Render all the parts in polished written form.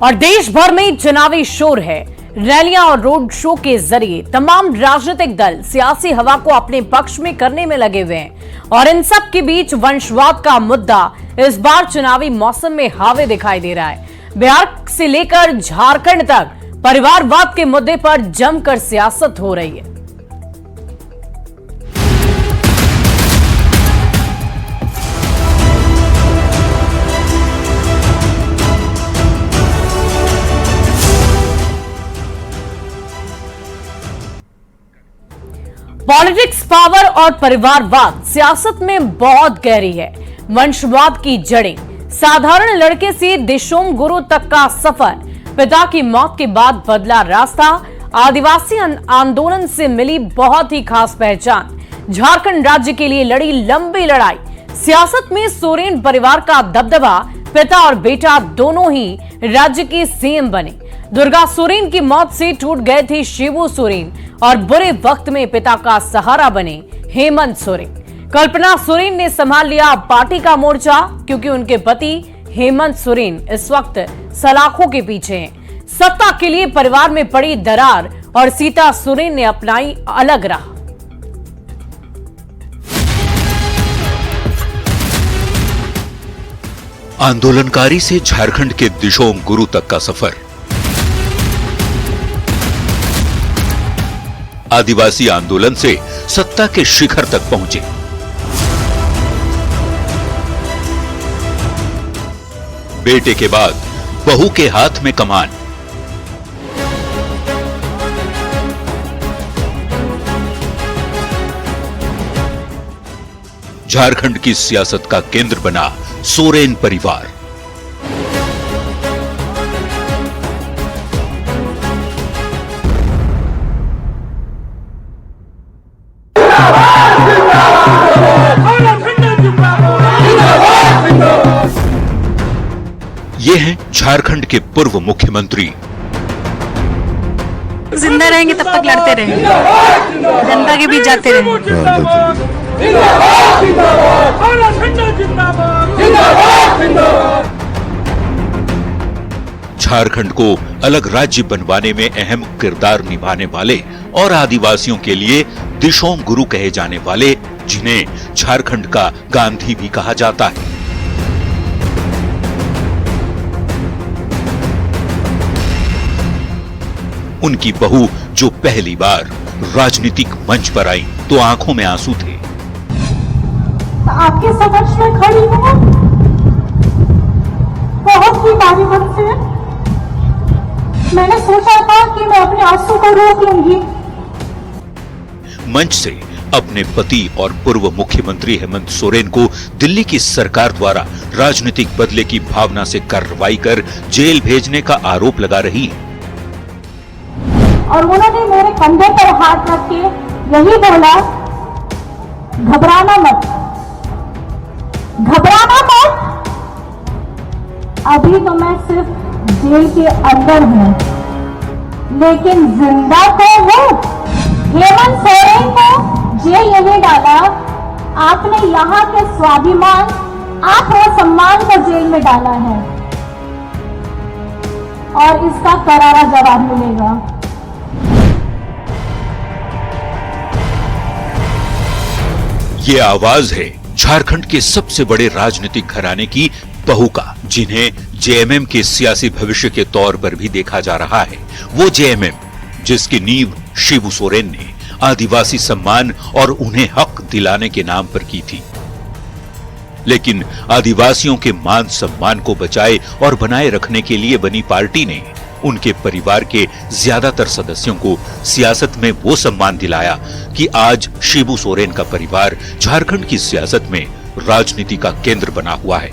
और देश भर में चुनावी शोर है। रैलियां और रोड शो के जरिए तमाम राजनीतिक दल सियासी हवा को अपने पक्ष में करने में लगे हुए हैं और इन सब के बीच वंशवाद का मुद्दा इस बार चुनावी मौसम में हावी दिखाई दे रहा है। बिहार से लेकर झारखंड तक परिवारवाद के मुद्दे पर जमकर सियासत हो रही है। पॉलिटिक्स, पावर और परिवारवाद सियासत में बहुत गहरी है। वंशवाद की जड़ें, साधारण लड़के से दिशोम गुरु तक का सफर, पिता की मौत के बाद बदला रास्ता, आदिवासी आंदोलन से मिली बहुत ही खास पहचान, झारखंड राज्य के लिए लड़ी लंबी लड़ाई, सियासत में सोरेन परिवार का दबदबा, पिता और बेटा दोनों ही राज्य के सीएम बने। दुर्गा सोरेन की मौत से टूट गए थे शिबू सोरेन और बुरे वक्त में पिता का सहारा बने हेमंत सोरेन। कल्पना सोरेन ने संभाल लिया पार्टी का मोर्चा क्योंकि उनके पति हेमंत सोरेन इस वक्त सलाखों के पीछे हैं। सत्ता के लिए परिवार में पड़ी दरार और सीता सोरेन ने अपनाई अलग राह। आंदोलनकारी से झारखंड के दिशोम गुरु तक का सफर, आदिवासी आंदोलन से सत्ता के शिखर तक पहुंचे, बेटे के बाद बहू के हाथ में कमान, झारखंड की सियासत का केंद्र बना सोरेन परिवार। ये हैं झारखंड के पूर्व मुख्यमंत्री। जिंदा रहेंगे तब तक लड़ते रहेंगे, जनता के बीच जाते रहेंगे। झारखंड को अलग राज्य बनवाने में अहम किरदार निभाने वाले और आदिवासियों के लिए दिशोम गुरु कहे जाने वाले, जिन्हें झारखंड का गांधी भी कहा जाता है। उनकी बहू जो पहली बार राजनीतिक मंच पर आई तो आंखों में आंसू थे। आपके समक्ष में खड़ी हूं, बहुत ही भारी मन से मैंने सोचा था कि मैं अपने आंसू को रोक लूंगी। मंच से अपने पति और पूर्व मुख्यमंत्री हेमंत सोरेन को दिल्ली की सरकार द्वारा राजनीतिक बदले की भावना से कार्रवाई कर जेल भेजने का आरोप लगा रही है। और उन्होंने मेरे कंधे पर हाथ रख के यही बोला, घबराना मत, घबराना मत, अभी तो मैं सिर्फ जेल के अंदर हूं, लेकिन जिंदा तो हूं। हेमंत सोरेन को जेल नहीं डाला, आपने यहाँ के स्वाभिमान, आत्मसम्मान को जेल में डाला है और इसका करारा जवाब मिलेगा। ये आवाज है झारखंड के सबसे बड़े राजनीतिक घराने की बहू का, जिन्हें जेएमएम के सियासी भविष्य के तौर पर भी देखा जा रहा है। वो जेएमएम जिसकी नींव शिबू सोरेन ने आदिवासी सम्मान और उन्हें हक दिलाने के नाम पर की थी, लेकिन आदिवासियों के मान सम्मान को बचाए और बनाए रखने के लिए बनी पार्टी ने उनके परिवार के ज्यादातर सदस्यों को सियासत में वो सम्मान दिलाया कि आज शिबू सोरेन का परिवार झारखंड की सियासत में राजनीति का केंद्र बना हुआ है।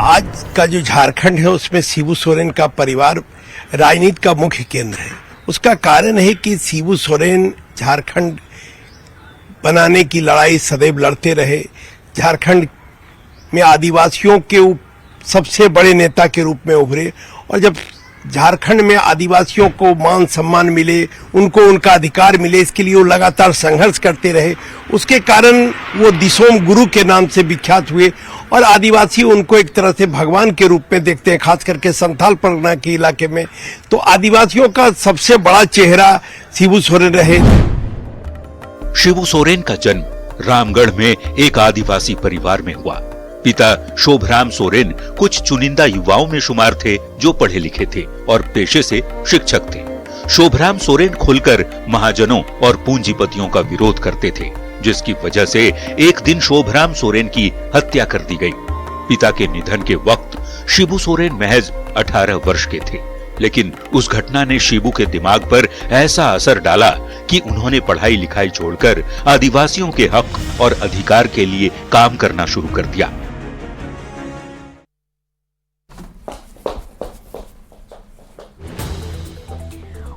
आज का जो झारखंड है उसमें शिबू सोरेन का परिवार राजनीति का मुख्य केंद्र है। उसका कारण है कि शिबू सोरेन झारखंड बनाने की लड़ाई सदैव लड़ते रहे। झारखंड में आदिवासियों के सबसे बड़े नेता के रूप में उभरे और जब झारखंड में आदिवासियों को मान सम्मान मिले, उनको उनका अधिकार मिले, इसके लिए वो लगातार संघर्ष करते रहे। उसके कारण वो दिसोम गुरु के नाम से विख्यात हुए और आदिवासी उनको एक तरह से भगवान के रूप में देखते हैं, खास करके संथाल परगना के इलाके में। तो आदिवासियों का सबसे बड़ा चेहरा शिबू सोरेन रहे। शिबू सोरेन का जन्म रामगढ़ में एक आदिवासी परिवार में हुआ। पिता शोभराम सोरेन कुछ चुनिंदा युवाओं में शुमार थे जो पढ़े लिखे थे और पेशे से शिक्षक थे। शोभराम सोरेन खुलकर महाजनों और पूंजीपतियों का विरोध करते थे, जिसकी वजह से एक दिन शोभराम सोरेन की हत्या कर दी गई। पिता के निधन के वक्त शिबू सोरेन महज 18 वर्ष के थे, लेकिन उस घटना ने शिबू के दिमाग पर ऐसा असर डाला कि उन्होंने पढ़ाई लिखाई छोड़कर आदिवासियों के हक और अधिकार के लिए काम करना शुरू कर दिया।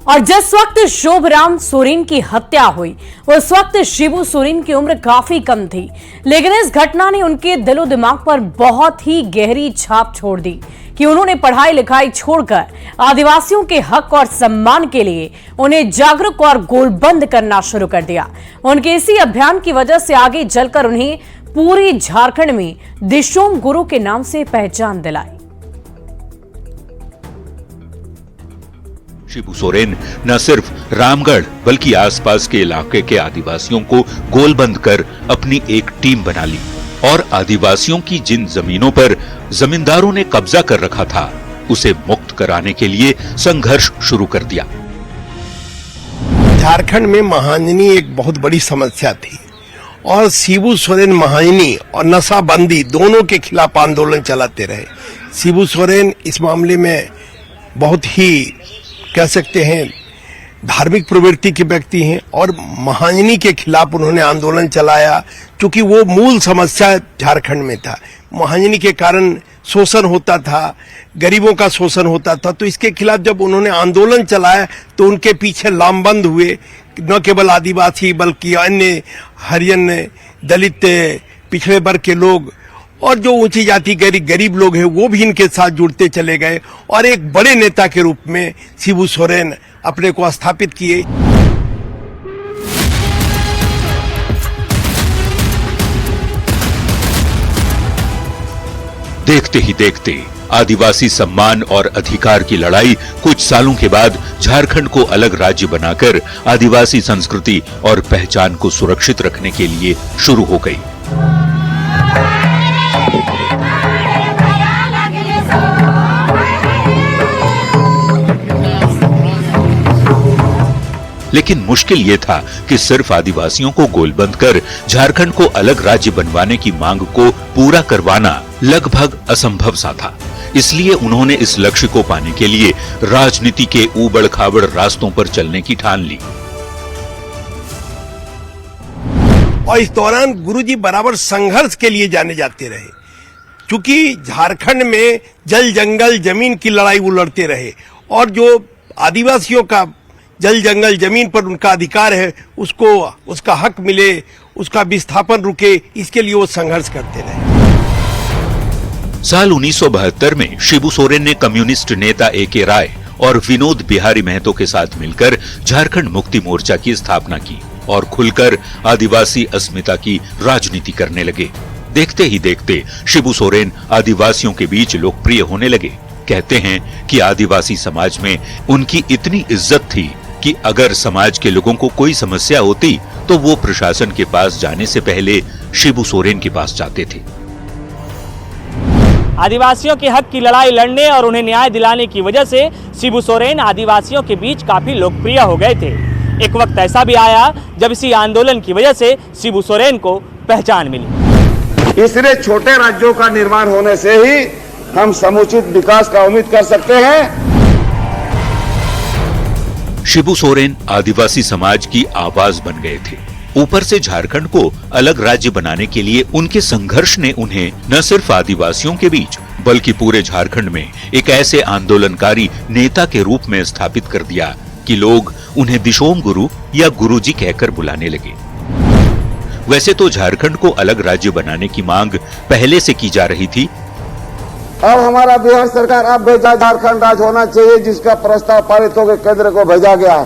और जिस वक्त शोभराम सोरेन की हत्या हुई उस वक्त शिबू सोरेन की उम्र काफी कम थी, लेकिन इस घटना ने उनके दिलो दिमाग पर बहुत ही गहरी छाप छोड़ दी कि उन्होंने पढ़ाई लिखाई छोड़कर आदिवासियों के हक और सम्मान के लिए उन्हें जागरूक और गोलबंद करना शुरू कर दिया। उनके इसी अभियान की वजह से आगे चलकर उन्हें पूरी झारखंड में दिशोम गुरु के नाम से पहचान दिलाई। शिबू सोरेन न सिर्फ रामगढ़ बल्कि आसपास के इलाके के आदिवासियों को गोलबंद कर अपनी एक टीम बना ली और आदिवासियों की जिन जमीनों पर जमींदारों ने कब्जा कर रखा था उसे मुक्त कराने के लिए संघर्ष शुरू कर दिया। झारखंड में महाजनी एक बहुत बड़ी समस्या थी और शिबू सोरेन महाजनी और नशाबंदी दोनों के खिलाफ आंदोलन चलाते रहे। शिबू सोरेन इस मामले में बहुत ही कह सकते हैं धार्मिक प्रवृत्ति के व्यक्ति हैं और महाजनी के खिलाफ उन्होंने आंदोलन चलाया, क्योंकि वो मूल समस्या झारखंड में था। महाजनी के कारण शोषण होता था, गरीबों का शोषण होता था, तो इसके खिलाफ जब उन्होंने आंदोलन चलाया तो उनके पीछे लामबंद हुए न केवल आदिवासी बल्कि अन्य हरिजन, दलित, पिछड़े वर्ग के लोग और जो ऊंची जाति गरीब लोग हैं वो भी इनके साथ जुड़ते चले गए और एक बड़े नेता के रूप में शिबू सोरेन अपने को स्थापित किए। देखते ही देखते आदिवासी सम्मान और अधिकार की लड़ाई कुछ सालों के बाद झारखंड को अलग राज्य बनाकर आदिवासी संस्कृति और पहचान को सुरक्षित रखने के लिए शुरू हो गई। लेकिन मुश्किल ये था कि सिर्फ आदिवासियों को गोलबंद कर झारखंड को अलग राज्य बनवाने की मांग को पूरा करवाना लगभग असंभव सा था। इसलिए उन्होंने इस लक्ष्य को पाने के लिए राजनीति के ऊबड़ खाबड़ रास्तों पर चलने की ठान ली। और इस दौरान गुरुजी बराबर संघर्ष के लिए जाने जाते रहे, क्योंकि झारखंड में जल जंगल जमीन की लड़ाई वो लड़ते रहे और जो आदिवासियों का जल जंगल जमीन पर उनका अधिकार है उसको उसका हक मिले, उसका विस्थापन रुके, इसके लिए वो संघर्ष करते रहे। साल 1972 में शिबू सोरेन ने कम्युनिस्ट नेता ए.के. राय और विनोद बिहारी महतो के साथ मिलकर झारखंड मुक्ति मोर्चा की स्थापना की और खुलकर आदिवासी अस्मिता की राजनीति करने लगे। देखते ही देखते शिबू सोरेन आदिवासियों के बीच लोकप्रिय होने लगे। कहते हैं कि आदिवासी समाज में उनकी इतनी इज्जत थी कि अगर समाज के लोगों को कोई समस्या होती तो वो प्रशासन के पास जाने से पहले शिबू सोरेन के पास जाते थे। आदिवासियों के हक की लड़ाई लड़ने और उन्हें न्याय दिलाने की वजह से शिबू सोरेन आदिवासियों के बीच काफी लोकप्रिय हो गए थे। एक वक्त ऐसा भी आया जब इसी आंदोलन की वजह से शिबू सोरेन को पहचान मिली। इसलिए छोटे राज्यों का निर्माण होने से ही हम समुचित विकास का उम्मीद कर सकते हैं। शिबू सोरेन आदिवासी समाज की आवाज बन गए थे। ऊपर से झारखंड को अलग राज्य बनाने के लिए उनके संघर्ष ने उन्हें न सिर्फ आदिवासियों के बीच बल्कि पूरे झारखंड में एक ऐसे आंदोलनकारी नेता के रूप में स्थापित कर दिया कि लोग उन्हें दिशोम गुरु या गुरुजी कहकर बुलाने लगे। वैसे तो झारखंड को अलग राज्य बनाने की मांग पहले से की जा रही थी, अब हमारा बिहार सरकार अब भेजा झारखंड राज्य होना चाहिए, जिसका प्रस्ताव पारित होकर केंद्र को भेजा गया है।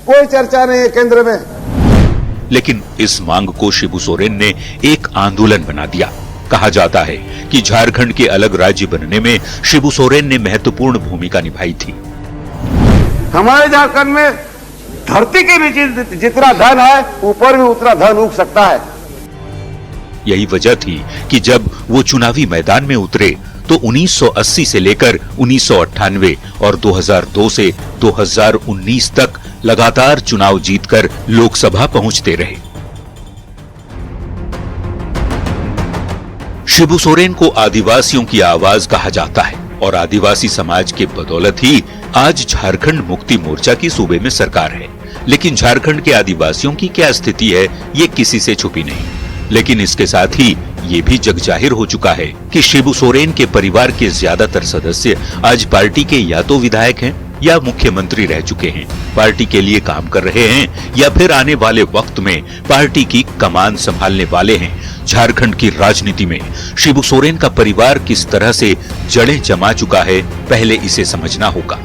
कोई चर्चा नहीं है केंद्र में। लेकिन इस मांग को शिबू सोरेन ने एक आंदोलन बना दिया। कहा जाता है कि झारखंड के अलग राज्य बनने में शिबू सोरेन ने महत्वपूर्ण भूमिका निभाई थी। हमारे झारखंड में धरती के नीचे जितना धन है, ऊपर भी उतना धन उग सकता है। यही वजह थी कि जब वो चुनावी मैदान में उतरे तो 1980 से लेकर 1998 और 2002 से 2019 तक लगातार चुनाव जीतकर लोकसभा पहुंचते रहे। शिबू सोरेन को आदिवासियों की आवाज कहा जाता है और आदिवासी समाज के बदौलत ही आज झारखंड मुक्ति मोर्चा की सूबे में सरकार है। लेकिन झारखंड के आदिवासियों की क्या स्थिति है, ये किसी से छुपी नहीं। लेकिन इसके साथ ही ये भी जगजाहिर हो चुका है कि शिबू सोरेन के परिवार के ज्यादातर सदस्य आज पार्टी के या तो विधायक हैं या मुख्यमंत्री रह चुके हैं, पार्टी के लिए काम कर रहे हैं या फिर आने वाले वक्त में पार्टी की कमान संभालने वाले हैं। झारखंड की राजनीति में शिबू सोरेन का परिवार किस तरह से जड़ें जमा चुका है, पहले इसे समझना होगा।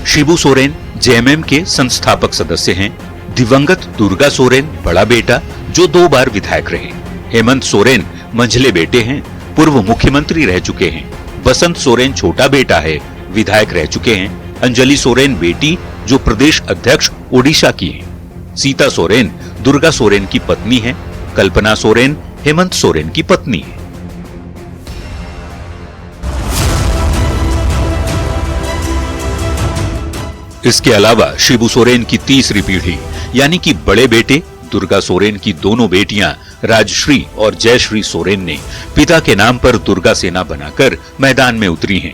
शिबू सोरेन जेएमएम के संस्थापक सदस्य हैं। दिवंगत दुर्गा सोरेन बड़ा बेटा जो 2 बार विधायक रहे। हेमंत सोरेन मंझले बेटे हैं, पूर्व मुख्यमंत्री रह चुके हैं। बसंत सोरेन छोटा बेटा है, विधायक रह चुके हैं। अंजलि सोरेन बेटी जो प्रदेश अध्यक्ष ओडिशा की हैं। सीता सोरेन दुर्गा सोरेन की पत्नी है। कल्पना सोरेन हेमंत सोरेन की पत्नी है। इसके अलावा शिबू सोरेन की तीसरी पीढ़ी यानी कि बड़े बेटे दुर्गा सोरेन की दोनों बेटियां राजश्री और जयश्री सोरेन ने पिता के नाम पर दुर्गा सेना बनाकर मैदान में उतरी हैं।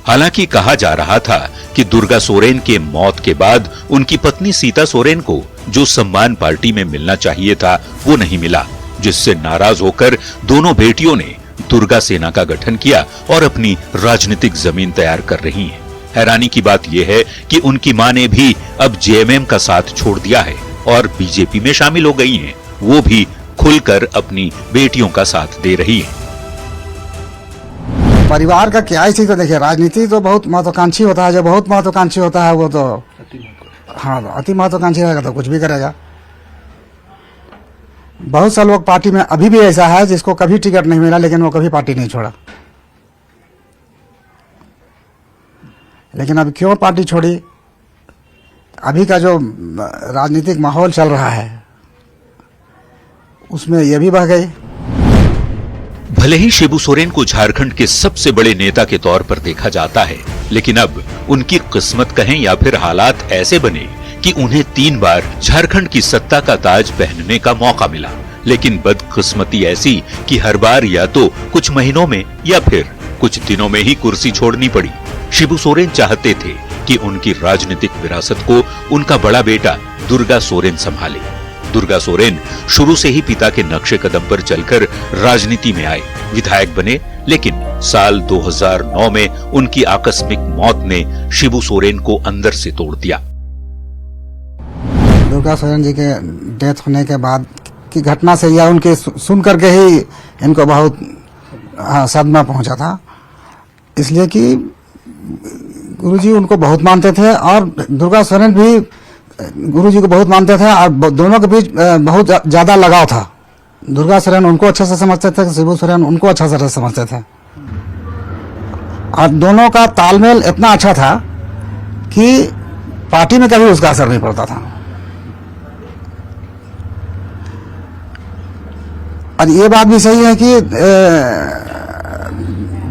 हालांकि कहा जा रहा था कि दुर्गा सोरेन के मौत के बाद उनकी पत्नी सीता सोरेन को जो सम्मान पार्टी में मिलना चाहिए था वो नहीं मिला, जिससे नाराज होकर दोनों बेटियों ने दुर्गा सेना का गठन किया और अपनी राजनीतिक जमीन तैयार कर रही हैं। हैरानी की बात यह है कि उनकी मां ने भी अब जेएमएम का साथ छोड़ दिया है और बीजेपी में शामिल हो गई हैं। वो भी खुलकर अपनी बेटियों का साथ दे रही है। परिवार का क्या ही चीज तो देखिए, राजनीति तो बहुत महत्वाकांक्षी होता है। जो बहुत महत्वाकांक्षी होता है वो तो हाँ अति महत्वाकांक्षी रहेगा तो कुछ भी करेगा। बहुत से लोग पार्टी में अभी भी ऐसा है जिसको कभी टिकट नहीं मिला लेकिन वो कभी पार्टी नहीं छोड़ा। लेकिन अब क्यों पार्टी छोड़ी? अभी का जो राजनीतिक माहौल चल रहा है उसमें ये भी बह गई। भले ही शिबू सोरेन को झारखंड के सबसे बड़े नेता के तौर पर देखा जाता है, लेकिन अब उनकी किस्मत कहें या फिर हालात ऐसे बने कि उन्हें 3 बार झारखंड की सत्ता का ताज पहनने का मौका मिला। लेकिन बदकिस्मती ऐसी कि हर बार या तो कुछ महीनों में या फिर कुछ दिनों में ही कुर्सी छोड़नी पड़ी। शिबू सोरेन चाहते थे कि उनकी राजनीतिक विरासत को उनका बड़ा बेटा दुर्गा सोरेन संभाले। दुर्गा सोरेन शुरू से ही पिता के नक्शे कदम पर चलकर राजनीति में आए, विधायक बने। लेकिन साल 2009 में उनकी आकस्मिक मौत ने शिबू सोरेन को अंदर से तोड़ दिया। दुर्गा सोरेन जी के डेथ होने के बाद की घटना से या उनके सुन करके ही इनको बहुत सदमा पहुंचा था, इसलिए कि गुरुजी उनको बहुत मानते थे और दुर्गा सोरेन भी गुरुजी को बहुत मानते थे और दोनों के बीच बहुत ज्यादा लगाव था। दुर्गा सोरेन उनको अच्छे से समझते थे, शिबू सोरेन उनको अच्छा से समझते थे और दोनों का तालमेल इतना अच्छा था कि पार्टी में कभी उसका असर नहीं पड़ता था। और ये बात भी सही है कि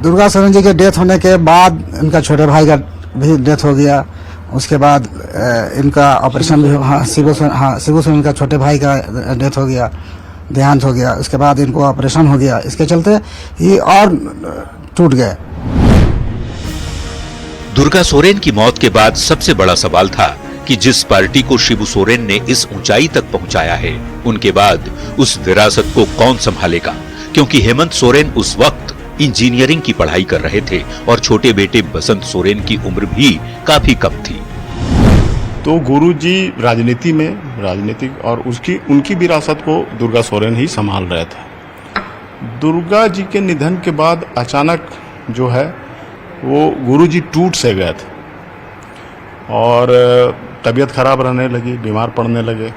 दुर्गा सोरेन जी के डेथ होने के बाद इनका छोटे भाई का भी डेथ हो गया। उसके बाद इनका ऑपरेशन भी शिबू सोरेन का छोटे भाई का डेथ हो गया, देहांत हो गया। उसके बाद इनको ऑपरेशन हो गया, इसके चलते ये और टूट गए। दुर्गा सोरेन की मौत के बाद सबसे बड़ा सवाल था कि जिस पार्टी को शिबू सोरेन ने इस ऊंचाई तक पहुंचाया है, उनके बाद उस विरासत को कौन संभालेगा? क्योंकि हेमंत सोरेन उस वक्त इंजीनियरिंग की पढ़ाई कर रहे थे और छोटे बेटे बसंत सोरेन की उम्र भी काफी कम थी। तो गुरुजी राजनीति में राजनीतिक और उनकी विरासत को दुर्गा सोरेन ही संभाल रहे थे। दुर्गा जी के निधन के बाद अचानक जो है वो गुरुजी टूट से गए थे और तबीयत खराब रहने लगी, बीमार पड़ने लगे।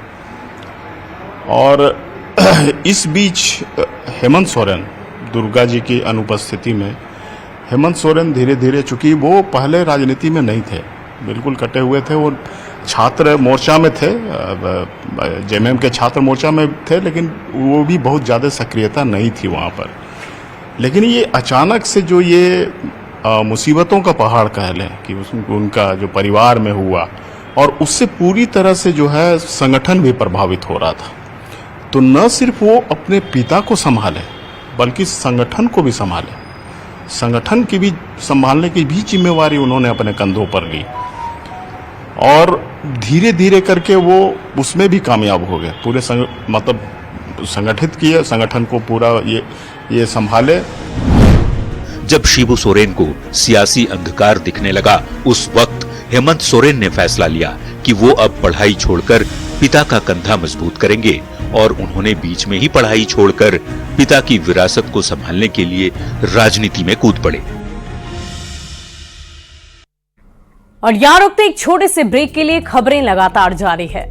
और इस बीच हेमंत सोरेन, दुर्गा जी की अनुपस्थिति में हेमंत सोरेन धीरे धीरे, चूंकि वो पहले राजनीति में नहीं थे, बिल्कुल कटे हुए थे, वो छात्र मोर्चा में थे, जेएमएम के छात्र मोर्चा में थे, लेकिन वो भी बहुत ज़्यादा सक्रियता नहीं थी वहाँ पर। लेकिन ये अचानक से जो ये मुसीबतों का पहाड़ कह लें कि उनका जो परिवार में हुआ, और उससे पूरी तरह से जो है संगठन भी प्रभावित हो रहा था। तो न सिर्फ वो अपने पिता को संभाले बल्कि संगठन को भी संभाले, संगठन की भी संभालने की भी जिम्मेवारी उन्होंने अपने कंधों पर ली और धीरे धीरे करके वो उसमें भी कामयाब हो गए। पूरे मतलब संगठित किए, संगठन को पूरा ये संभाले। जब शिबू सोरेन को सियासी अंधकार दिखने लगा, उस वक्त हेमंत सोरेन ने फैसला लिया कि वो अब पढ़ाई छोड़कर पिता का कंधा मजबूत करेंगे और उन्होंने बीच में ही पढ़ाई छोड़कर पिता की विरासत को संभालने के लिए राजनीति में कूद पड़े। और यहाँ रुकते एक छोटे से ब्रेक के लिए खबरें लगातार जारी है।